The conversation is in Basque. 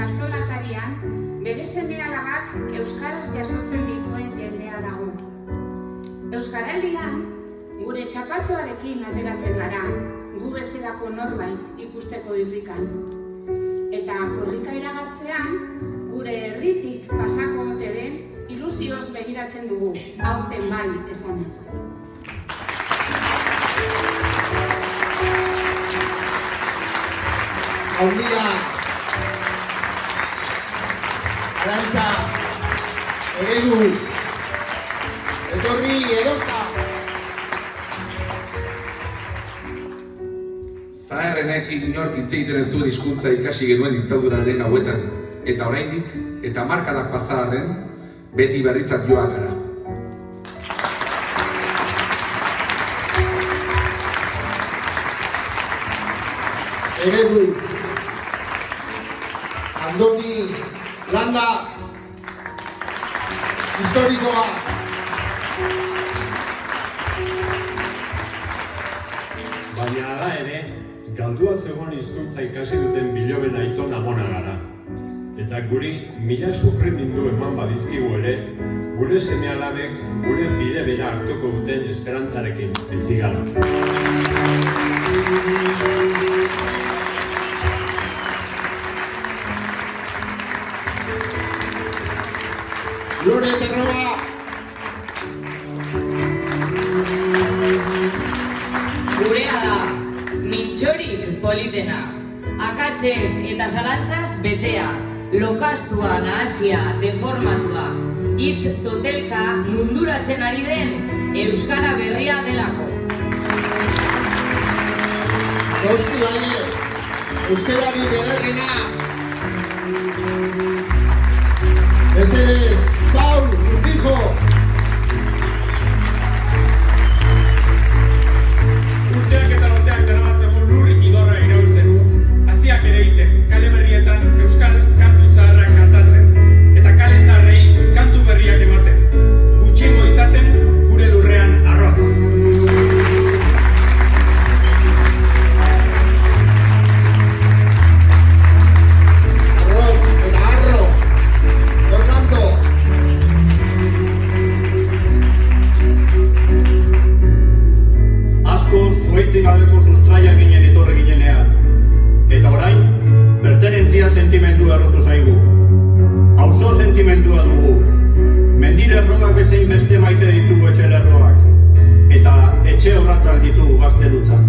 ikastolatarian bere seme-alabak euskaraz jasotzen dituen jendea dago. Euskaraldian gure txapatxoarekin ateratzen gara, gu bezalako norbait ikusteko irrikan. Eta korrika iragartzean, gure herritik pasako ote den ilusioz begiratzen dugu, aurten bai esanez. Handia, Arantxa, Eredu, etorri edota. Zaharrenek inork hitz egiten ez duen hizkuntza ikasi genuen diktaduraren hauetan, eta oraindik, eta hamarkadak pasa arren, beti berritzat joan gara. Eredu, Andoni, Landa, historikoa. Baina da ere, galdua zegoen hizkuntza ikasi duten biloben aiton amona gara. Eta guri mila sufrimendu eman badizkigu ere, gure seme-alabek gure bide bera hartuko duten esperantzarekin bizi gara. Lore Terroa. Gurea da, mintxorik politena, akatzez eta zalantzaz betea, lokastua, nahasia, deformatua, hitz totelka munduratzen ari den euskara berria delako. Jauzi baie, euskarari bederrena. Mesedez, Paul, Urtijo. Urteak eta urteak daramatzeko lur idorra iraultzen. Haziak ere egiten, kale berrietan euskal kantu zaharrak kantatzen. Eta kale zaharrei kantu berriak ematen. Gutxiengo izaten gure lurrean arrotz. Arrotz eta arro. Fernando. Asko zuaitzik gabeko sustraia ginen etorri ginenean. Eta orain, pertenentzia sentimendu errotu zaigu. Auzo sentimendua dugu. Mendilerroak bezein beste maite ditugu etxe lerroak. Eta etxe horratzak ditugu gaztelutzak.